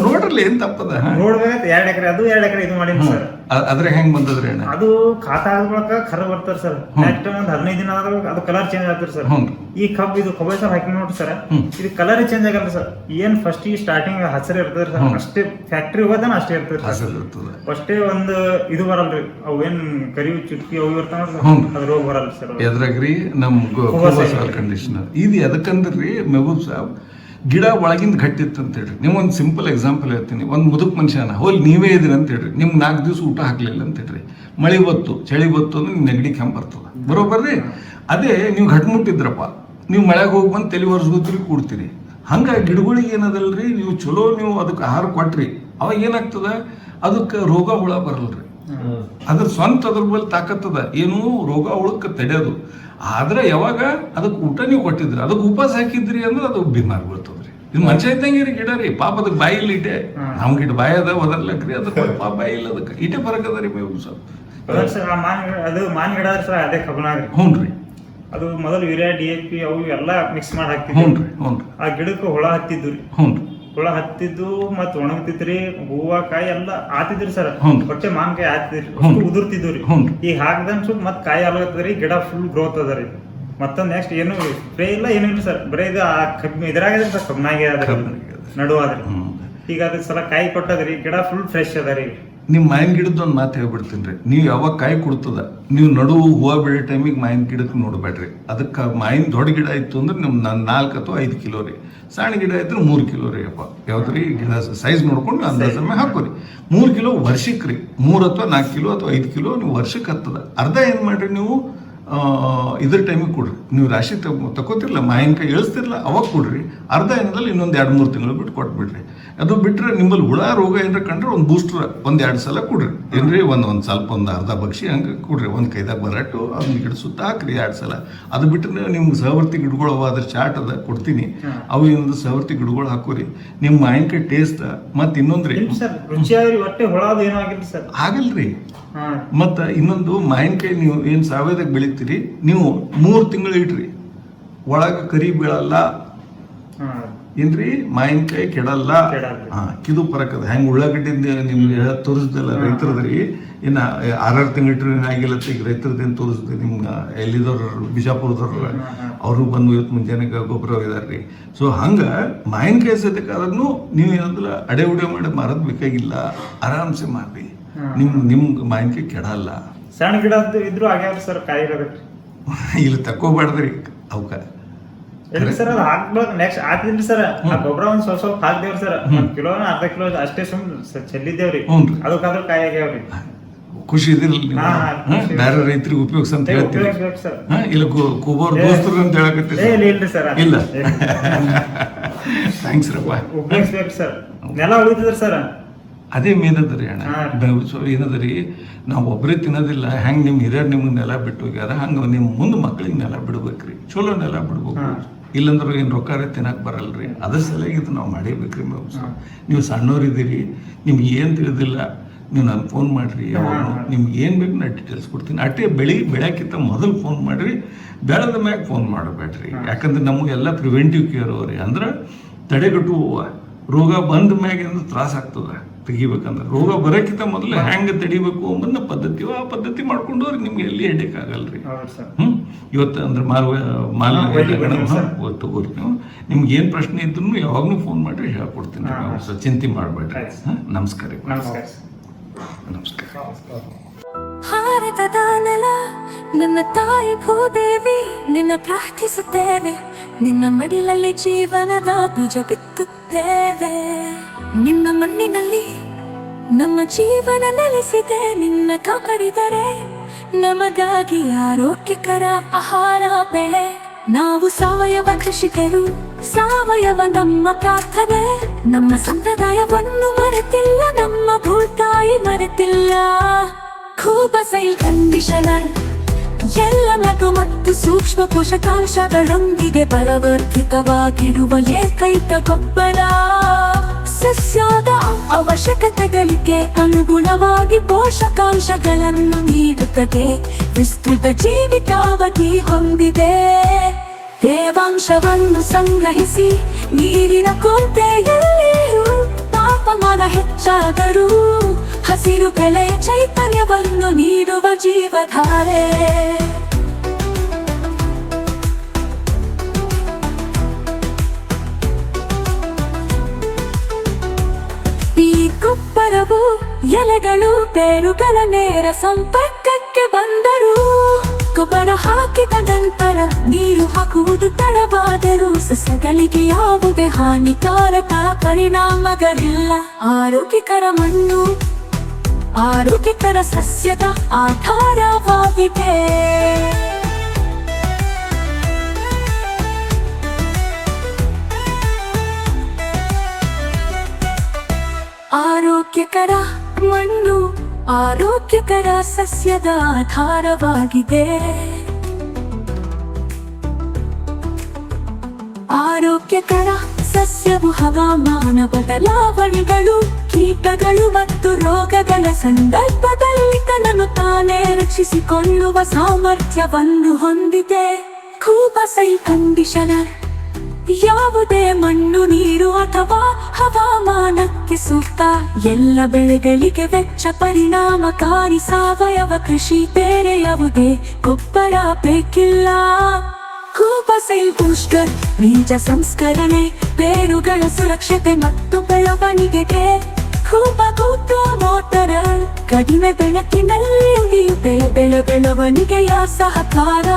ನೋಡ್ರಲ್ಲ ಏನ್ ತಪ್ಪದ? ನೋಡ್ಬೇಕು 2 ಎಕರೆ ಅದು 2 ಎಕರೆ ಇದು ಮಾಡಿನಿ ಸರ್. ಅದ್ರ ಹೆಂಗ್ ಬಂದದ್ರಿ ಅಣ್ಣ? ಅದು ಖಾತಾ ಆದ ಬಳಕ ಖರ ಬರ್ತಾರ ಸರ್. ನೆಕ್ಸ್ಟ್ ಒಂದ್ 15 ದಿನ ಆದಾಗ ಅದು ಕಲರ್ ಚೇಂಜ್ ಆಗ್ತದೆ ಸರ್. ಈ ಕಬ್ಬು ಇದು ಕೊಬ್ಬರಿ ಸರ್ ಹಾಕಿ ನೋಡ್ರಿ ಸರ್, ಇದು ಕಲರ್ ಚೇಂಜ್ ಆಗಲ್ಲ ಸರ್. ಏನ್ ಫಸ್ಟ್ ಈ ಸ್ಟಾರ್ಟಿಂಗ್ ಹಸಿರು ಇರ್ತದ್ರಿ ಸರ್, ಅಷ್ಟೇ ಫ್ಯಾಕ್ಟ್ರಿ ಹೋಗೋದನ ಅಷ್ಟೇ ಇರ್ತದೆ ಅಷ್ಟೇ. ಒಂದು ಇದು ಬರಲ್ರಿ, ಅವು ಏನ್ ಕರಿವು ಚುಟ್ಕಿ ಅವು ಇರ್ತಾವ ಅದ್ ರೋಗ ಬರಲ್ಲ ಸರ್. ಎದ್ರಾಗ್ರಿ ನಮ್ ಕಂಡೀಷನರ್ ಇದು ಎದಕ್ಕಂದ್ರಿ ಮೆಹಬೂಬ್ ಸಾಬ್, ಗಿಡ ಒಳಗಿಂದ ಗಟ್ಟಿತ್ತು ಅಂತ ಹೇಳ್ರಿ. ನೀವು ಒಂದು ಸಿಂಪಲ್ ಎಕ್ಸಾಂಪಲ್ ಹೇಳ್ತೀನಿ. ಒಂದು ಮುದುಕ್ ಮನುಷ್ಯನ ಹೋಲ್ ನೀವೇ ಇದ್ರಿ ಅಂತ ಹೇಳ್ರಿ, ನಿಮ್ಗೆ 4 ದಿವಸ ಊಟ ಹಾಕ್ಲಿಲ್ಲ ಅಂತ ಹೇಳ್ರಿ, ಮಳೆ ಬತ್ತು ಚಳಿ ಬತ್ತು ಅಂದ್ರೆ ನಿಮ್ ನೆಗಡಿ ಕೆಂಪ್ ಬರ್ತದ, ಬರೋಬರ್ರಿ? ಅದೇ ನೀವು ಗಟ್ಮುಟ್ಟಿದ್ರಪ್ಪ, ನೀವು ಮಳೆಗೆ ಹೋಗಿ ಬಂದು ತಲೆ ಒರೆಸ್ಕೋತೀರಿ ಕೂಡ್ತೀರಿ. ಹಂಗಾಗಿ ಗಿಡಗಳಿಗೆ ಏನದಲ್ರಿ, ನೀವು ಚಲೋ ನೀವು ಅದಕ್ಕೆ ಆಹಾರ ಕೊಟ್ರಿ, ಅವಾಗ ಏನಾಗ್ತದ, ಅದಕ್ಕೆ ರೋಗ ಹುಳ ಬರಲ್ರಿ. ಅದ್ರ ಸ್ವಂತ ಅದ್ರ ಬಲ್ಲಿ ತಾಕತ್ತದ ಏನು ರೋಗ ಹುಳಕ್ಕೆ ತಡೆಯೋದು. ಆದ್ರೆ ಯಾವಾಗ ಅದಕ್ಕೆ ಊಟ ನೀವು ಕೊಟ್ಟಿದ್ರಿ, ಅದಕ್ಕೆ ಉಪವಾಸ ಹಾಕಿದ್ರಿ ಅಂದ್ರೆ ಅದು ಬಿಮಾರ್ ಬರ್ತದ್ರಿ. ಇದು ಮನುಷ್ಯ ಇದ್ದಂಗೆ ರೀ ಗಿಡ ರೀ, ಪಾಪ ಅದಕ್ಕೆ ಬಾಯಿ ಇಲ್ಲ ಇಟ್ಟೆ. ನಮ್ ಗಿಡ ಬಾಯಿ ಅದ ಒದರ್ಲಕ್ರಿ, ಅದಕ್ಕೆ ಪಾಪ ಬಾಯಿ ಇಲ್ಲ, ಅದಕ್ಕೆ ಇಟೆ ಫರಕ್ ಅದ ರೀ ಮೇವು ಸಾಬ್. ಅದು ಮಾನ್ ಗಿಡ ಸರ್ ಅದೇ ಕಬ್ಬನಾಗ್ರಿ. ಹ್ಞೂನ್ರಿ. ಅದು ಮೊದಲು ಯೂರಿಯಾ DAP ಅವು ಎಲ್ಲ ಮಿಕ್ಸ್ ಮಾಡಿ ಹಾಕ್ತಿದ್ವಿ. ಆ ಗಿಡಕ್ಕೆ ಹುಳ ಹತ್ತಿದ್ದು ರೀ. ಹುಳ ಹತ್ತಿದ್ದು ಮತ್ ಒಣಗ್ತಿದ್ರಿ, ಹೂವ ಕಾಯಿ ಎಲ್ಲ ಆತಿದ್ರಿ ಸರ್. ಹೊಟ್ಟೆ ಮಾನ್ಕಾಯಿ ಆತಿದ್ರಿ, ಉದುರ್ತಿದ್ವಿ. ಈಗ ಹಾಕ್ದಂಗ್ ಸುಮ್ ಮತ್ ಕಾಯಿ ಆಗತ್ತದ್ರಿ, ಗಿಡ ಫುಲ್ ಗ್ರೋತ್ ಅದ ರೀ. ಮತ್ತೊಂದ್ ನೆಕ್ಸ್ಟ್ ಏನು ಸ್ಪ್ರೇ ಇಲ್ಲ ಏನೂ ಇಲ್ಲ ಸರ್, ಬರೀ ಇದು ಇದ್ರಾಗದ್ರಿ ಸರ್, ಕಬ್ಬನಾಗೆ ಅದ ನಡುವಾದ್ರಿ. ಈಗ ಅದ್ರ ಸಲ ಕಾಯಿ ಕೊಟ್ಟದ್ರಿ, ಗಿಡ ಫುಲ್ ಫ್ರೆಶ್ ಅದ ರೀ. ನಿಮ್ಮ ಮಾವಿನ ಗಿಡದ ಒಂದು ಮಾತು ಹೇಳ್ಬಿಡ್ತೀನಿ ರೀ, ನೀವು ಯಾವಾಗ ಕಾಯಿ ಕೊಡ್ತದ, ನೀವು ನಡು ಹೂವು ಬೆಳೆ ಟೈಮಿಗೆ ಮಾವಿನ ಗಿಡಕ್ಕೆ ನೋಡ್ಬೇಡ್ರಿ. ಅದಕ್ಕೆ ಮಾವಿನ ದೊಡ್ಡ ಗಿಡ ಇತ್ತು ಅಂದ್ರೆ ನಿಮ್ 4 ಅಥವಾ 5 ಕಿಲೋ ರೀ, ಸಣ್ಣ ಗಿಡ ಇದ್ರೆ 3 ಕಿಲೋ ರೀ. ಅಪ್ಪ ಯಾವ್ದ್ರಿ ಗಿಡ ಸೈಜ್ ನೋಡ್ಕೊಂಡು ಅಂದಾಜ ಹಾಕೋರಿ. 3 ಕಿಲೋ ವರ್ಷಕ್ಕೆ ರೀ, 3 ಅಥವಾ 4 ಕಿಲೋ ಅಥವಾ 5 ಕಿಲೋ ನೀವು ವರ್ಷಕ್ಕೆ ಹತ್ತದ. ಅರ್ಧ ಏನ್ ಮಾಡ್ರಿ ನೀವು ಇದ್ರ ಟೈಮಿಗೆ ಕೊಡ್ರಿ. ನೀವು ರಾಶಿ ತಗೋತಿರ್ಲ, ಮಾವಿನಕಾಯಿ ಇಳಿಸ್ತಿರ್ಲ, ಅವಾಗ ಕೊಡ್ರಿ. ಅರ್ಧ ಏನದಲ್ಲಿ ಇನ್ನೊಂದು 2-3 ತಿಂಗಳು ಬಿಟ್ಟು ಕೊಟ್ಬಿಡ್ರಿ. ಅದು ಬಿಟ್ರೆ ನಿಮ್ಮಲ್ಲಿ ಹುಳ ರೋಗ ಏನಾರ ಕಂಡ್ರೆ ಒಂದು ಬೂಸ್ಟರ್ 1-2 ಸಲ ಕೊಡ್ರಿ. ಏನ್ರಿ ಒಂದು ಸ್ವಲ್ಪ ಒಂದು ಅರ್ಧ ಬಕ್ಷಿ ಹಂಗೆ ಕೊಡ್ರಿ. ಒಂದು ಕೈದಾಗ ಬರಟ್ಟು ಅದನ್ನ ಗಿಡ ಸುತ್ತ ಹಾಕ್ರಿ 2 ಸಲ. ಅದು ಬಿಟ್ಟರೆ ನಿಮ್ಗೆ ಸಹವರ್ತಿ ಗಿಡಗಳು ಅವ, ಅದ್ರ ಚಾಟ್ ಅದ ಕೊಡ್ತೀನಿ, ಅವು ಇನ್ನೊಂದು ಸಹವರ್ತಿ ಗಿಡಗಳು ಹಾಕೋರಿ. ನಿಮ್ಮ ಮಾವಿನಕಾಯಿ ಟೇಸ್ಟ್ ಮತ್ತೆ ಇನ್ನೊಂದ್ರಿ ಆಗಲ್ರಿ. ಮತ್ತ ಇನ್ನೊಂದು ಮಾವಿನಕಾಯಿ ನೀವು ಏನ್ ಸಾವಯವದಾಗ ಬೆಳಿತೀರಿ, ನೀವು 3 ತಿಂಗಳು ಇಟ್ರಿ, ಒಳಗ ಕರಿ ಬೀಳಲ್ಲ ಏನ್ರಿ, ಮಾವಿನಕಾಯಿ ಕೆಡಲ್ಲ. ಕಿದು ಪರಕ್ ಅದ. ಹೆಂಗ್ ಉಳ್ಳಾಗಡ್ಡಿಂದ ನಿಮ್ಗೆ ತೋರಿಸ್ದಲ್ಲ ರೈತರದ್ರಿ, ಇನ್ನ 6 ತಿಂಗಳು ಇಟ್ರಿ ಆಗಿಲ್ಲ. ಈಗ ರೈತರದೇನು ತೋರಿಸ್ದೆ ನಿಮ್ಗೆ, ಎಲ್ಲಿದವ್ರ ಬಿಜಾಪುರದವ್ರ ಅವರು ಬಂದು ಇವತ್ತು ಮುಂಜಾನೆ ಗೊಬ್ಬರ ಇದಾರ್ರಿ. ಸೊ ಹಂಗ ಮಾವಿನಕಾಯಿ ಸದ್ಯಕ್ಕಾದ್ರೂ ನೀವು ಏನಂದ್ರ ಅಡೆ ಉಡೆ ಮಾಡಿ ಮಾರದ್ ಬೇಕಾಗಿಲ್ಲ, ಆರಾಮ್ಸೆ ಮಾಡ್ರಿ. ನಿಮ್ಗೆ ಮಾವಿನಕಾಯಿ ಕೆಡಲ್ಲ. ಸಣ್ಣ ಗಿಡ ಇದ್ರು ಆಗ್ಯಾವ್ರಿ ಸರ್, ಕಾಯಿ ಇಲ್ಲಿ ತಕೋಬಾರ್ದ್ರಿ ಅವಕ್ಕ ಸರ್. ಅದು ಹಾಕ್ಬೇಕು ನೆಕ್ಸ್ಟ್ ಹಾಕಿದ್ರಿ ಸರ್, ಗೊಬ್ಬರ ಒಂದ್ ಸ್ವಲ್ಪ ಹಾಕ್ದೇವ್ರಿ ಸರ್, 1 ಕಿಲೋ 1/2 ಕಿಲೋ ಅಷ್ಟೇ ಸುಮ್ ಚೆಲ್ಲಿದ್ದೇವ್ರಿ. ಅದಕ್ಕಾದ್ರೂ ಕಾಯಿ ಆಗ್ಯಾವ್ರಿ. ಖುಷಿ ಇದಿರಲಿ, ಬೇರೆ ರೈತರಿಗೆ ಉಪಯೋಗಿಸ ಅಂತ ಹೇಳ್ತೀವಿ. ಇಲ್ಲ ಕೂಬೋರ್ ದೋಸ್ತರು ಅಂತ ಹೇಳಕತ್ತೀರಿ? ಸರ್ ಇಲ್ಲ, ಥ್ಯಾಂಕ್ಸ್ ರಪ್ಪ. ಉಪಯೋಗಿಸ್ಬೇಕು ಸರ್, ನೆಲ ಉಳಿತದ್ರಿ ಸರ್. ಅದೇ ಮೇನದ್ರಿ ಅಣ್ಣ. ಏನದ್ರಿ, ನಾವು ಒಬ್ಬರೇ ತಿನ್ನೋದಿಲ್ಲ. ಹೆಂಗೆ ನಿಮ್ಮ ಹಿರಿಯರು ನಿಮ್ಗೆ ನೆಲ ಬಿಟ್ಟು ಹೋಗ್ಯಾರ, ಹಂಗೆ ನಿಮ್ಮ ಮುಂದೆ ಮಕ್ಳಿಗೆ ನೆಲ ಬಿಡ್ಬೇಕ್ರಿ, ಚಲೋ ನೆಲ ಬಿಡ್ಬೇಕು. ಇಲ್ಲಂದ್ರೆ ಏನು ರೊಕ್ಕಾರೆ ತಿನ್ನಕ್ಕೆ ಬರಲ್ರಿ. ಅದ್ರ ಸಲುವಾಗಿ ಇದು ನಾವು ಮಾಡೇಬೇಕ್ರಿ. ನೀವು ಸಣ್ಣವ್ರಿದ್ದೀರಿ, ನಿಮ್ಗೆ ಏನು ತಿಳಿದಿಲ್ಲ, ನೀವು ನಾನು ಫೋನ್ ಮಾಡಿರಿ. ಯಾವಾಗ ನಿಮ್ಗೆ ಏನು ಬೇಕು ನಾನು ಡೀಟೇಲ್ಸ್ ಕೊಡ್ತೀನಿ. ಅಟ್ಟೆ ಬೆಳಕ್ಕಿಂತ ಮೊದಲು ಫೋನ್ ಮಾಡಿರಿ, ಬೆಳೆದ ಮ್ಯಾಗ ಫೋನ್ ಮಾಡಬೇಡ್ರಿ. ಯಾಕಂದ್ರೆ ನಮಗೆಲ್ಲ ಪ್ರಿವೆಂಟಿವ್ ಕೇರ್ ಅವ್ರಿ. ಅಂದ್ರೆ ತಡೆಗಟ್ಟುವ ರೋಗ ಬಂದ ಮ್ಯಾಗ ಏನಾದ್ರು ತ್ರಾಸ ಆಗ್ತದೆ ತೆಗಿಬೇಕಂದ್ರೆ. ರೋಗ ಬರೋಕ್ಕಿಂತ ಮೊದಲು ಹೆಂಗೆ ತಡಿಬೇಕು ಅನ್ನೋದನ್ನ ಪದ್ಧತಿ, ಆ ಪದ್ಧತಿ ಮಾಡ್ಕೊಂಡು ಅವ್ರಿಗೆ ನಿಮ್ಗೆ ಎಲ್ಲಿ ಹೆಡ್ಡೇಕ್ ಆಗಲ್ರಿ. ಇವತ್ತು ಅಂದ್ರೆ ತಗೋರಿ. ನೀವು ನಿಮ್ಗೆ ಏನು ಪ್ರಶ್ನೆ ಇದ್ರು ಯಾವಾಗಲೂ ಫೋನ್ ಮಾಡಿರಿ, ಹೇಳ್ಕೊಡ್ತೀನಿ. ಚಿಂತೆ ಮಾಡಬೇಡ್ರಿ. ನಮಸ್ಕಾರ. ನಮಸ್ಕಾರ. ಭಾರತದ ನೆಲ ನನ್ನ ತಾಯಿ ಭೂದೇವಿ, ನಿನ್ನ ಪ್ರಾರ್ಥಿಸುತ್ತೇವೆ, ನಿನ್ನ ಮಡಿಲಲ್ಲಿ ಜೀವನದ ಬೀಜ ಬಿತ್ತುತ್ತೇವೆ. ನಿನ್ನ ಮಣ್ಣಿನಲ್ಲಿ ನಮ್ಮ ಜೀವನ ನೆಲೆಸಿದೆ, ನಿನ್ನ ಕಾಪಾಡಿದರೆ ನಮಗಾಗಿ ಆರೋಗ್ಯಕರ ಆಹಾರ ಬೆಳೆ. ನಾವು ಸಾವಯವ ಕೃಷಿಕರು, ಸಾವಯವ ನಮ್ಮ ಪ್ರಾರ್ಥನೆ. ನಮ್ಮ ಸಂಪ್ರದಾಯವನ್ನು ಮರೆತಿಲ್ಲ, ನಮ್ಮ ಭೂತಾಯಿ ಮರೆತಿಲ್ಲ. ಕೂಬಸೈಲ್ ಕಂಡೀಷನರ್ ಎಲ್ಲ ಲಘು ಮತ್ತು ಸೂಕ್ಷ್ಮ ಪೋಷಕಾಂಶಗಳೊಂದಿಗೆ ಬಲವರ್ಧಿತವಾಗಿರುವ ಏಕೈಕ ಗೊಬ್ಬರ. ಸಸ್ಯದ ಅವಶ್ಯಕತೆಗಳಿಗೆ ಅನುಗುಣವಾಗಿ ಪೋಷಕಾಂಶಗಳನ್ನು ನೀಡುತ್ತದೆ, ವಿಸ್ತೃತ ಜೀವಿತಾವಧಿ ಹೊಂದಿದೆ. ತೇವಾಂಶವನ್ನು ಸಂಗ್ರಹಿಸಿ ನೀರಿನ ಕೊರತೆಯಲ್ಲಿಯೂ ತಾಪಮಾನ ಹೆಚ್ಚಾದರೂ ಹಸಿರು ಬೆಳೆಯ ಚೈತನ್ಯವನ್ನು ನೀಡುವ ಜೀವಧಾರೆ. ಈ ಗೊಬ್ಬರವು ಎಲೆಗಳು ಬೇರುಗಳ ನೇರ ಸಂಪರ್ಕಕ್ಕೆ ಬಂದರೂ, ಗೊಬ್ಬರ ಹಾಕಿದ ನಂತರ ನೀರು ಹಾಕುವುದು ತಡವಾದರೂ ಸಸ್ಯಗಳಿಗೆ ಯಾವುದೇ ಹಾನಿಕಾರಕ ಪರಿಣಾಮಗಳಿಲ್ಲ. ಆರೋಗ್ಯಕರ ಮಣ್ಣು ಆರೋಗ್ಯಕರ ಸಸ್ಯದ ಆಧಾರವಾಗಿದೆ. ಆರೋಗ್ಯಕರ ಮಣ್ಣು ಆರೋಗ್ಯಕರ ಸಸ್ಯದ ಆಧಾರವಾಗಿದೆ. ಆರೋಗ್ಯಕರ ಸಸ್ಯವು ಹವಾಮಾನ ಬದಲಾವಣೆಗಳು, ಕೀಟಗಳು ಮತ್ತು ರೋಗಗಳ ಸಂದರ್ಭದಲ್ಲಿ ತನ್ನನ್ನು ತಾನೇ ರಕ್ಷಿಸಿಕೊಳ್ಳುವ ಸಾಮರ್ಥ್ಯವನ್ನು ಹೊಂದಿದೆ. ಕೂಬಸೈಲ್ ಕಂಡೀಷನರ್ ಯಾವುದೇ ಮಣ್ಣು, ನೀರು ಅಥವಾ ಹವಾಮಾನಕ್ಕೆ ಸೂಕ್ತ. ಎಲ್ಲ ಬೆಳೆಗಳಿಗೆ ವೆಚ್ಚ ಪರಿಣಾಮಕಾರಿ ಸಾವಯವ ಕೃಷಿ, ಬೇರೆ ಯಾವುದೇ ಗೊಬ್ಬರ ಬೇಕಿಲ್ಲ. ಕೂಬಸೈಲ್ ಬೂಸ್ಟರ್ ಬೀಜ ಸಂಸ್ಕರಣೆ, ಬೇರುಗಳ ಸುರಕ್ಷತೆ ಮತ್ತು ಬೆಳವಣಿಗೆಗೆ. ಕೂಬ ಮೋಟರ್ ಕಡಿಮೆ ಬೆಳಕಿನಲ್ಲಿ ಬೆಳವಣಿಗೆಯ ಸಹಕಾರ.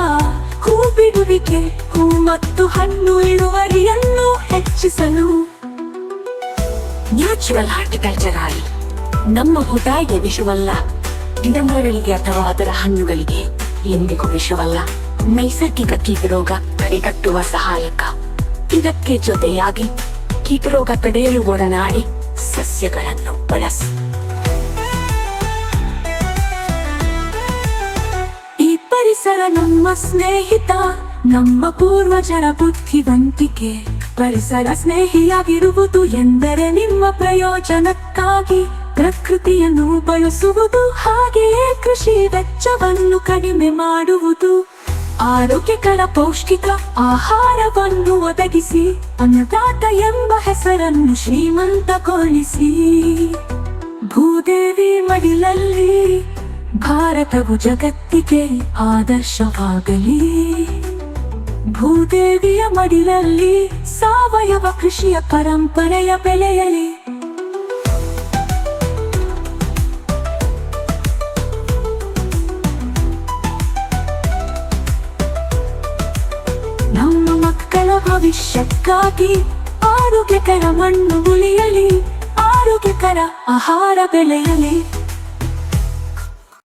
ಹೂ ಬಿಡುವಿಕೆ, ಹೂ ಮತ್ತು ಹಣ್ಣು ಇಳುವರಿಯನ್ನು ಹೆಚ್ಚಿಸಲು. ನ್ಯಾಚುರಲ್ ಹಾರ್ಟಿಕಲ್ಚರ್ ಆಯಿಲ್ ನಮ್ಮ ಭೂತಾಯಿಗೆ ವಿಷವಲ್ಲ, ಗಿಡಮರಗಳಿಗೆ ಅಥವಾ ಅದರ ಹಣ್ಣುಗಳಿಗೆ ಎಂದಿಗೂ ವಿಷವಲ್ಲ. ನೈಸರ್ಗಿಕ ಕೀಟರೋಗ ತಡೆಗಟ್ಟುವ ಸಹಾಯಕ. ಇದಕ್ಕೆ ಜೊತೆಯಾಗಿ ಕೀಟರೋಗ ತಡೆಯಲು ಒಡನಾಡಿ ಸಸ್ಯಗಳನ್ನು ಬಳಸಿ. ಈ ಪರಿಸರ ನಮ್ಮ ಸ್ನೇಹಿತ, ನಮ್ಮ ಪೂರ್ವಜರ ಬುದ್ಧಿವಂತಿಕೆ. ಪರಿಸರ ಸ್ನೇಹಿಯಾಗಿರುವುದು ಎಂದರೆ ನಿಮ್ಮ ಪ್ರಯೋಜನಕ್ಕಾಗಿ ಪ್ರಕೃತಿಯನ್ನು ಬಳಸುವುದು, ಹಾಗೆಯೇ ಕೃಷಿ ವೆಚ್ಚವನ್ನು ಕಡಿಮೆ ಮಾಡುವುದು. ಆರೋಗ್ಯಕರ ಪೌಷ್ಟಿಕ ಆಹಾರವನ್ನು ಒದಗಿಸಿ ಅನ್ನದಾತ ಎಂಬ ಹೆಸರನ್ನು ಶ್ರೀಮಂತಗೊಳಿಸಿ. ಭೂದೇವಿ ಮಡಿಲಲ್ಲಿ ಭಾರತವು ಜಗತ್ತಿಗೆ ಆದರ್ಶವಾಗಲಿ. ಭೂದೇವಿಯ ಮಡಿಲಲ್ಲಿ ಸಾವಯವ ಕೃಷಿಯ ಪರಂಪರೆಯ ಬೆಳೆಯಲಿ. ನಮ್ಮ ಮಕ್ಕಳ ಭವಿಷ್ಯಕ್ಕಾಗಿ ಆರೋಗ್ಯಕರ ಮಣ್ಣು ಉಳಿಯಲಿ, ಆರೋಗ್ಯಕರ ಆಹಾರ ಬೆಳೆಯಲಿ.